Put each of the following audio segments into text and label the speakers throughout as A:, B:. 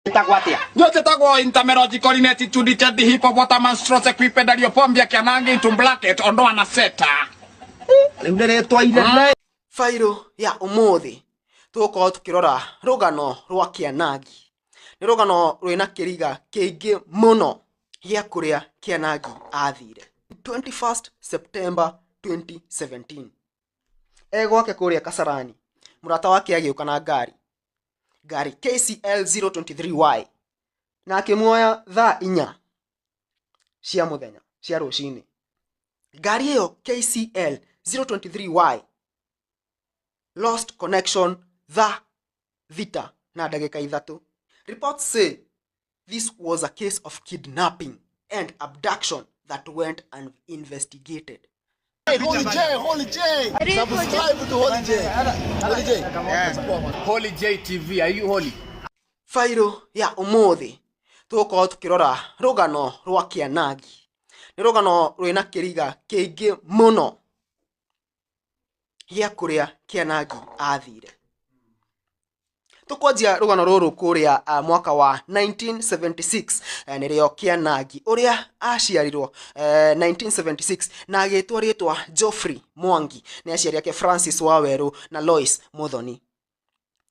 A: Itakuatia. Yote tago intermerogical in attitude the hippopotamus stress equipedario pombia kianangi into bracket ondoa na seta. Ndere twaire.
B: Fairo ya umuthi. Tuko tukirora rugano rwa Kianangi. Ni rugano rwina kiriga kiingi muno gia kuria Kianangi athire. 21st September 2017. Gwake kuria Kasarani. Murata wake agiuka na gari KCL 023Y na akimuoya thaa 4 cia muthenya cia rucini. Gari hiyo KCL 023Y lost connection thaa 6 na dakika 3. Reports say this was a case of kidnapping and abduction that went uninvestigated.
C: Holy J. Subscribe to Holy J.
A: Holy J TV, are you holy?
B: Fairo ya umuthi. Tuko tukirora rugano rwa Kianangi. Ni rugano rwina kiriga kiingi muno gia kuria Kianangi athire. Tukwanjia rugano ruru kuria mwaka wa 1976 nirio Kianangi uria aciarirwo 1976 na agitwa ritwa Geoffrey Mwangi ni aciari yake Francis Waweru na Lois Muthoni.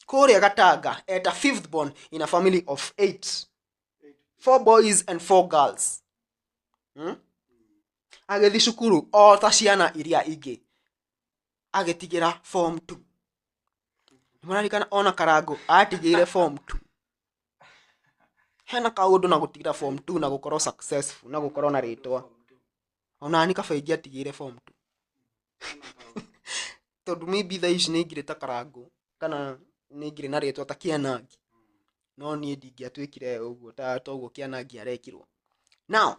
B: Kuria Gatanga eta fifth born in a family of 8, 4 boys and 4 girls. Agethi cukuru o ta ciana iria ingi agetigira form 2. Murarikana ona Karangu atigire form 2. Hena kaundu na gutigira form 2 na gukorwo successful na gukorwo na ritwa. Ona ani kabaingi atigire form 2. Tondu maybe tha ici ni ngire ta Karangu kana ni ngire na ritwa ta Kianangi. No ni ndingiatwikire uguo ta toguo Kianangi arekirwo. Now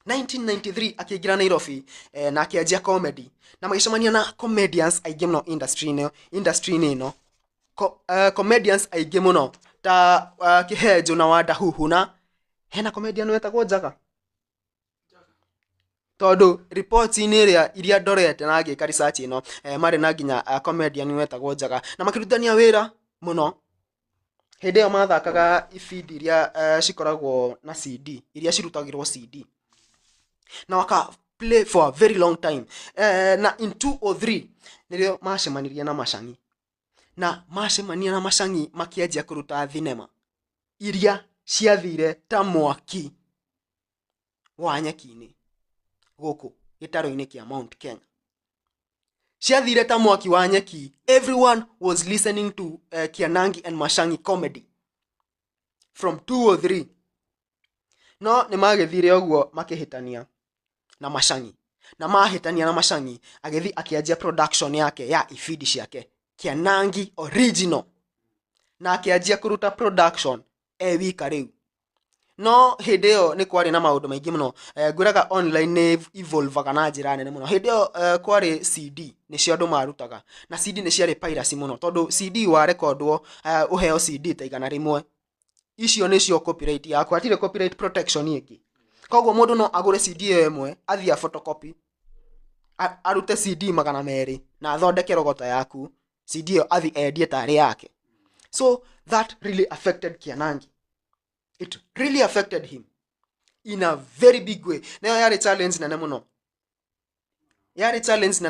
B: 1993 akiingira Nairobi na akianjia comedy na magicemania na comedians aingĩ muno industry ino comedians aingĩ muno ta Kihenjo na Wanda Huhu na hena comedian wetagwo Njaga tondu reports iria ndorete na ngika research ino mari na nginya comedian wetagwo Njaga na makirutania wira muno. Hĩndĩ ĩyo mathakaga ibindi iria cikoragwo na CD iria cirutagirwo CD na waka play for a very long time. Na in 203 nirio macemanirie na Macang'i na macemania na Macang'i makianjia kuruta thinema iria ciathire ta mwaki wa nyeki-ini guku gitaro-ini kia Mount Kenya. Ciathire ta mwaki wa nyeki. Everyone was listening to Kianangi and Macang'i comedy from 203. No ni magethire oguo makihitania na Macang'i na mahitania na Macang'i agethi akianjia production yake ya ifidi ciake Kianangi original na akianjia kuruta production wika riu. No hindi yo ni kwari na maundu maingi muno nguraga online ni evolve na njira nene muno. Hindi yo kwari CD ni cio andu marutaga na CD ni ciari piracy muno tondu CD wa recordwo uheo CD ta igana rimwe. Icio ni cio copyright yakwa atire copyright protection ingi. Koguo mundu no agure CD ĩmwe athia photocopy arute CD 200 na athondeke rogota yaku CD yo athi endie tari yake. So that really affected Kianangi. It really affected him in a very big way. Nayo yari challenge nene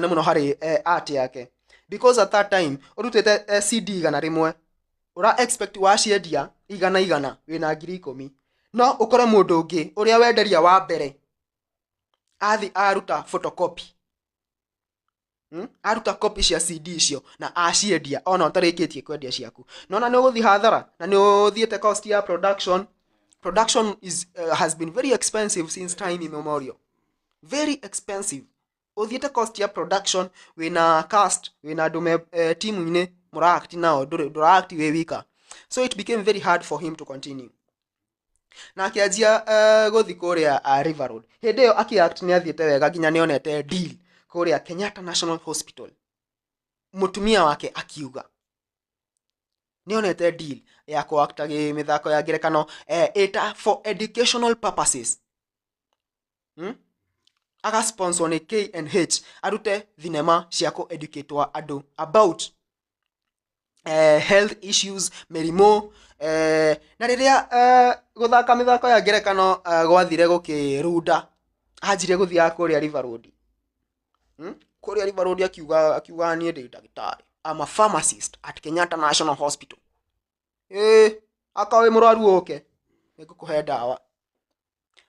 B: muno. Hari art yake because at that time urutete CD igana rimwe ura expect waciendia igana wina 10,000. No ukore mundu ungi uria wenderia wa mbere athi aruta photocopy aruta copy cia CD icio na aciendia ona utarikitie kwendia ciaku. Nona ni uguthi hathara na ni uthiete cost ya production is has been very expensive since time immemorial. Very expensive. Uthiete cost ya production wina cast wina dume team ine muract nao duract we wika. So it became very hard for him to continue. Na akianjia guthi kuria River Road. Hindi yo akiact ni athiete wega ginya ni onete deal kuria Kenyatta National Hospital. Mutumia wake akiuga ni onete deal ya kuacta mithako ya ngerekano eta for educational purposes. Aga sponsor ni KNH arute thinema cia ku educate wa andu about health issues, merimo na riria guthaka mithako ya ngerekano gwathire gukirunda anjire guthia kuria River Road kuria River Road akiuga nie ndi ndagitari, I'm a pharmacist at Kenyatta National Hospital. Akawe murwaru oke nigukuhe dawa,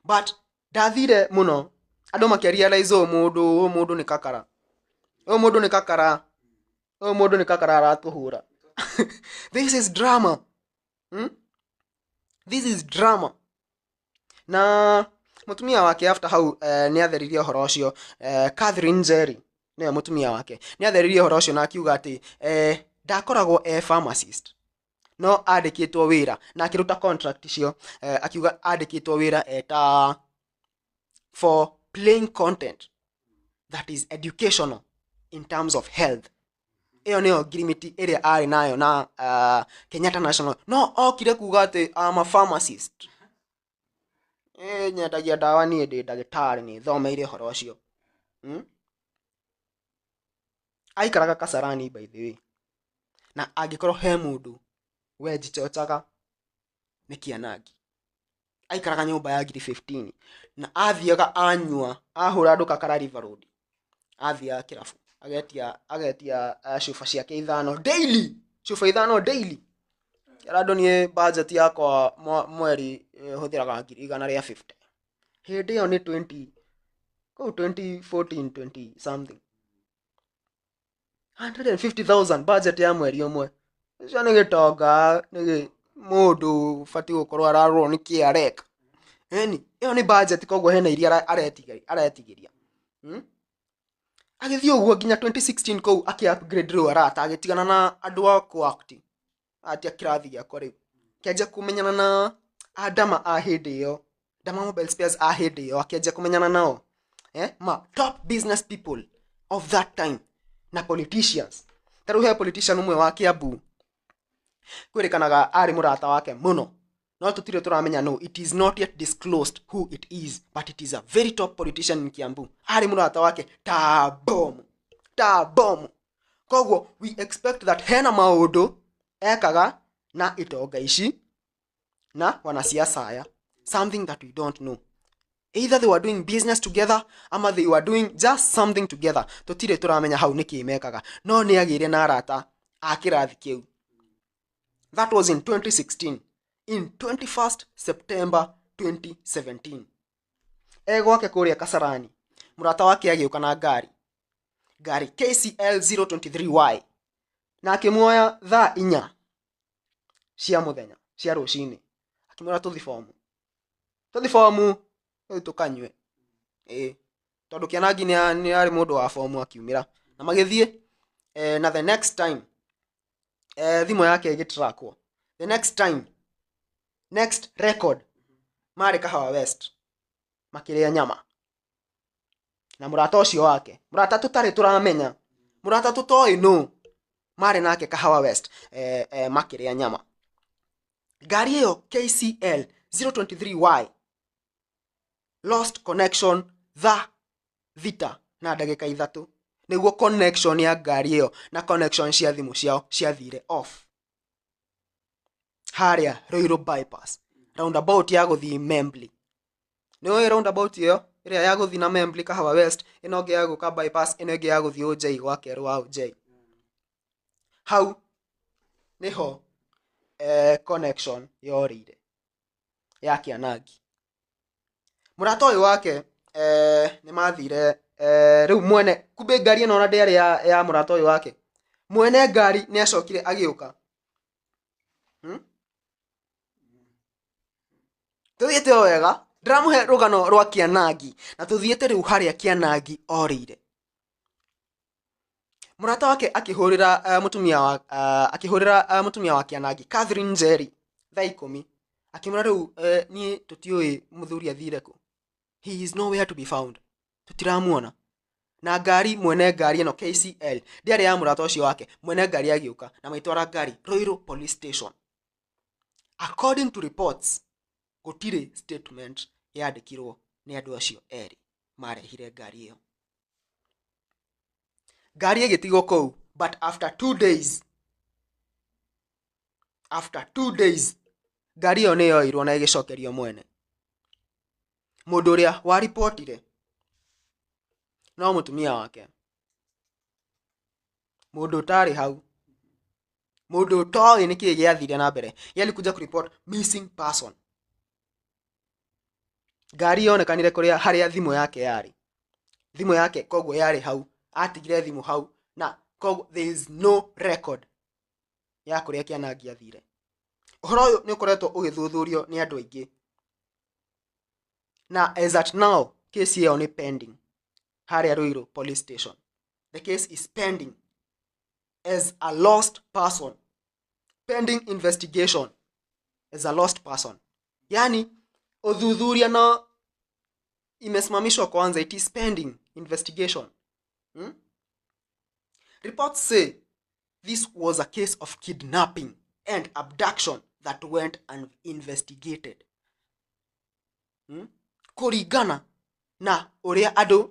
B: but ndathire muno andu makirealize mundu ni kakara, mundu ni kakara aratuhura. This is drama. This is drama. Na mutumia wake after how ni atheririe horo ucio, Catherine Njeri ni mutumia wake ni atheririe horo ucio na akiuga ati ndakoragwo pharmacist no andikitwo wira na akiruta contract icio, akiuga andikitwo wira eta for playing content that is educational in terms of health. Iyo niyo girimiti area ari nayo na Kenyatta National. No okire kuga ati I'm a pharmacist. Nyetagia dawa ni ndi ndagitari ni thomeire horo ucio. Aikaraga Kasarani by the way. Na agikorwo he mundu we jichochaga ni Kianangi. Aikaraga nyumba ya ngiri 15 na athiaga anyua ahura nduka kara River Road. Athia kirafu agetia shufa ciake ithano daily, shufa ithano daily. Yarado ni budget yakwa mweri huthiraga ngiri 150. Hindi yo ni 2014 20 something 150,000 budget ya mweri umwe. Icio ni gitonga ni mundu fati gukorwo ararwo ni kiareka. Iyo ni budget kogwo hena iria aretigiria. Agithio uguo ginya 2016 kou aki-upgrade ro arata agitigana na andu a coact ati akirathi giakwa riu kiaje kumenyana na Adama a hindi yo, Dama Mobile Spares a hindi yo, akiaje kumenyana nao ma top business people of that time na politicians. Taruhe politician umwe wa Kiambu kwirikanaga ari murata wake muno, no tutire turamenya no, it is not yet disclosed who it is, but it is a very top politician in Kiambu. Ari murata wake tabomu. Kogwo we expect that hena maundu ekaga na itonga ici na wanasiasa aya, something that we don't know. Either they were doing business together ama they were doing just something together. Tutire turamenya hau niki mekaga, no ni agire na arata akirathi kiu. That was in 2016. In 21st September 2017. Gwake kuria Kasarani, murata wake agiuka na gari KCL 023Y na akimuoya thaa 4 cia muthenya cia rucini, akimura tuthi formu tukanywe tondu Kianangi ni ari mundu wa formu akiumira na magithie na the next time thimo yake igitrackwo. The next record mari Kahawa West makiria nyama na murata ucio wake, murata tutari turamenya, murata tutoi no, mari nake Kahawa West makiria nyama. Gari hiyo KCL 023Y lost connection the vita na ndagika 3 niguo connection ya gari hiyo na connection cia thimu ciao ciathire off haria Ruiru bypass roundabout ya guthi Membli. Niyo roundabout hiyo iria ya guthi na Membli Kahawa West ino ge ya guka bypass ino ge ya guthi OJ gwake rwa OJ. Hau niho connection yorire ya Kianangi. Murata uyu wake ni mathire riu mwene kumbe ngari ino na ndere ya murata uyu wake, mwene ngari ni acokire agiuka tuthiete wega ndiramuhe rugano rwa Kianangi na tuthiete riu haria Kianangi orire. Murata wake akihurira mutumia wa Kianangi Catherine Njeri thaa 10 akimura riu ni tutioi muthuri athire ku, he is nowhere to be found, tutiramuona. Na ngari mwene ngari ino KCL ndiari ya murata ucio wake, mwene ngari agiuka na maitwara ngari Ruiru police station. According to reports gutire statement yandikirwo ni andu acio eri marehire ngari iyo. Ngari igitigo kou, but after 2 days ngari ĩyo nĩ yoirwo na ĩgĩcokerio mwene. Mũndũ ũrĩa wa reportire no mũtumia wake, mũndũ ũtarĩ hau, mũndũ ũtoĩ nĩkĩĩ gĩathire na mbere. Yeye alikuja kureport missing person. Ngari yonekanire kũrĩa harĩa thimũ yake yarĩ. Thimũ yake koguo yarĩ hau, atigire thimũ hau, na koguo there is no record ya kũrĩa Kĩanangi athire. Ũhoro ũyũ nĩ ũkoretwo ũgĩthuthurio nĩ andũ aingĩ, na as at now case ĩyo nĩ pending harĩa Ruiru police station. The case is pending as a lost person, pending investigation as a lost person. Yani uthuthuria no imesimamishwa kwanza, it is pending investigation. Reports say this was a case of kidnapping and abduction that went uninvestigated. Kũringana na ũrĩa andũ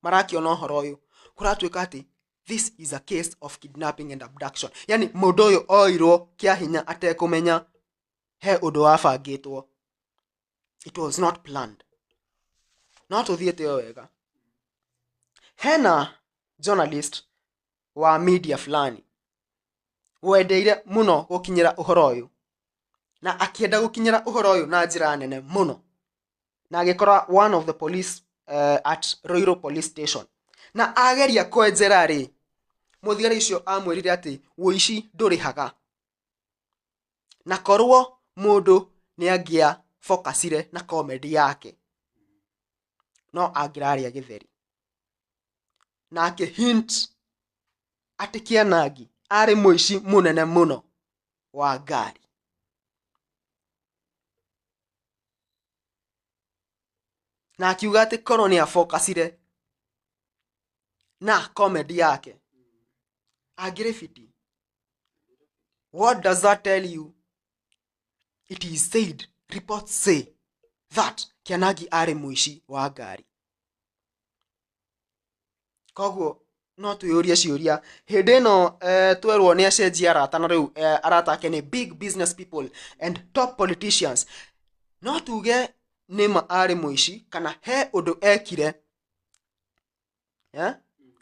B: marakiona ũhoro ũyũ, kũratuĩka atĩ this is a case of kidnapping and abduction. Yani mũndũ ũyũ oirwo kĩa hinya atekũmenya he ũndũ wabangĩtwo. It was not planned. No tũthiĩte o wega. Hena journalist wa media fulani wendeire muno gũkinyĩra ũhoro ũyũ, na akienda gũkinyĩra ũhoro ũyũ na njĩra nene muno, na agĩkora one of the police at Ruiru police station, na ageria kwenjera rĩ, mũthigari ũcio amwĩrire atĩ ũici ndũrĩhaga, na korwo mũndũ nĩ angĩa focusire na comedy yake no angĩrarĩa gĩtheri, na akĩhint atĩ Kĩanangi arĩ mũici mũnene mũno wa ngari. Na akiuga atĩ korwo nĩ afocusire na comedy yake angĩrĩbiti. What does that tell you? It is said, reports say that Kĩanangi arĩ mũici wa ngari. Koguo no twĩyũrie ciũria. Hĩndĩ ĩno twerwo nĩ acenjia arata, na rĩu arata ake nĩ big business people and top politicians. No tuge nĩma arĩ mũici kana he ũndũ ekire,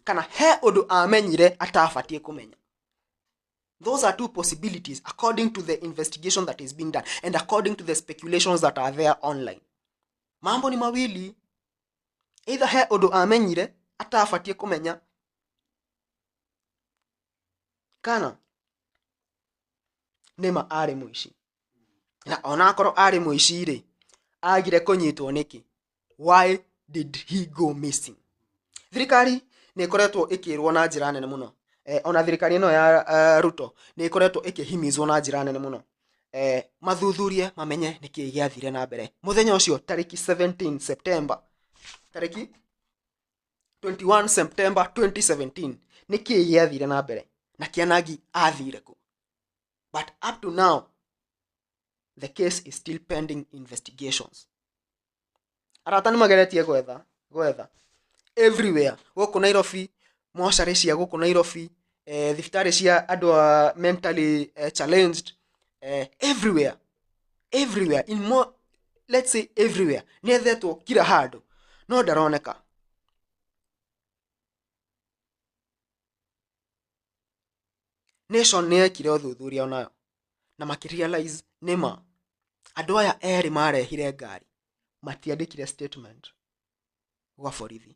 B: kana he ũndũ amenyire atabatie kũmenya. Those are two possibilities according to the investigation that is being done and according to the speculations that are there online. Mambo ni mawili, either he ũndũ amenyire atabatie kũmenya, kana nĩma arĩ mũici. Na ona akorwo arĩ mũici rĩ, agire kũnyitwo nĩkĩ? Why did he go missing? Thirikari nĩ ĩkoretwo ĩkĩrwo na njĩra nene mũno. Ona thirikari ĩno ya Ruto nĩ ĩkoretwo ĩkĩhimizwo na njĩra nene mũno. Mathuthurie mamenye nĩkĩ gĩathire na mbere. Mũthenya ũcio tariki 17 September, tariki 21 September 2017, nĩkĩ gĩathire na mbere na Kĩanangi athire kũ? But up to now the case is still pending investigations. Arata nĩ mageretie gwetha everywhere gũkũ Nairobi, mocarĩ cia gũkũ Nairobi, thibitarĩ cia andũ mentally challenged, everywhere in more, let's say everywhere, nĩethetwo kila handũ, no ndaroneka. Nation nĩ ekire ũthuthuria onayo na makĩrealize nĩma andũ aya erĩ marehire ngari matiandĩkire statement gwa borithi,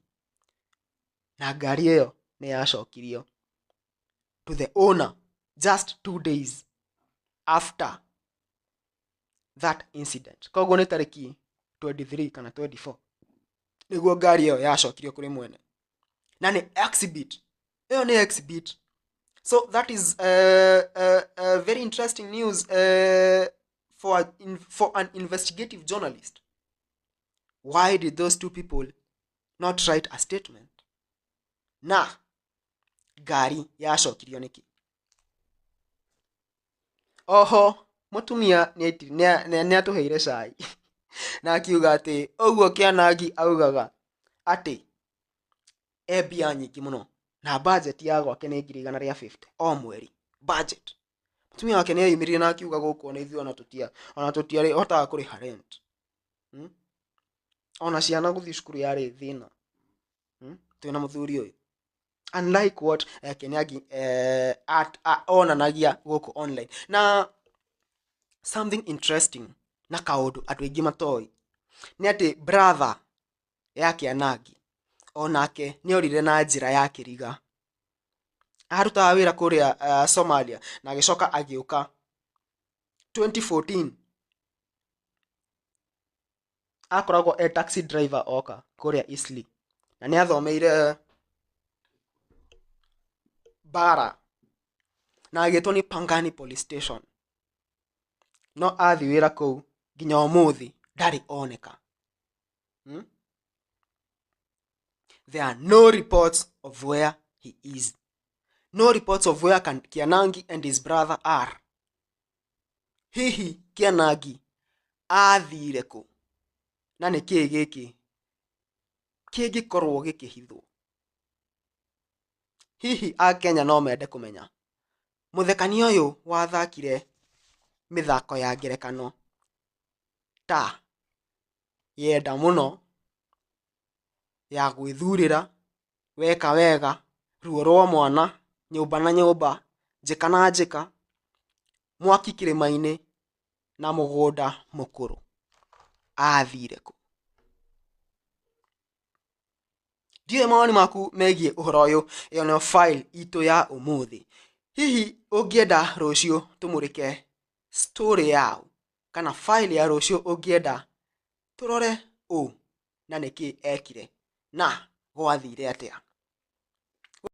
B: na ngari ĩyo nĩ yacokirio to the owner just 2 days after that incident. Koguo nĩ tariki 23 kana 24 nĩguo ngari ĩyo yacokirio kũrĩ mwene, na nĩ exhibit. Ĩyo nĩ exhibit. So that is very interesting news for an investigative journalist. Why did those two people not write a statement? Na ngari yacokirio nĩkĩ? Oho mũtumia nĩ atũheire cai na akiuga atĩ ũguo Kĩanangi augaga atĩ mbia nyingĩ mũno na budget ya gwake nĩ 150 o mweri. Budget tumia wake nĩ eyumĩrire na akiuga gũkũ ona ithuĩ ona tũtiarĩ hotaga kũrĩha rent. Ona ciana gũthiĩ cukuru yarĩ thĩna. Twĩna mũthuri ũyũ. Unlike what Kĩnyangi onanagia gũkũ online. Na something interesting na kaũndũ andũ aingĩ matoĩ nĩ atĩ brother ya Kĩanangi onake nĩ orire na njĩra ya kĩriga. Arutaga wĩra kũrĩa Somalia na agĩcoka agĩũka 2014 akoragwo taxi driver oka kũrĩa Eastleigh na nĩ athomeire bara na agĩtwo nĩ Pangani police station, no athi wĩra kũu nginya ũmũthĩ ndarĩ oneka. There are no reports of where he is. No reports of where Kĩanangi and his brother are. Hihi Kĩanangi athire kũ? Na nĩ kĩĩ gĩkĩ kĩngĩkorwo gĩkĩhithwo? Hihi Akenya no mende kũmenya. Mũthekania ũyũ wathakire mĩthako ya ngerekano ta yenda mũno, ya gwĩthurĩra, weka wega, ruo rwa mwana, nyũmba na nyũmba, njĩka na njĩka, mwaki kĩrĩma-inĩ na mũgũnda mũkũrũ, athire kũ? Ndiũĩ mawoni maku megiĩ ũhoro ũyũ. Ĩyo nĩyo file itũ ya ũmũthĩ. Hihi ũngĩenda rũciũ tũmũrĩke story yao kana file ya rũciũ ũngĩenda tũrore na nĩkĩ ekire na gwathire atĩa?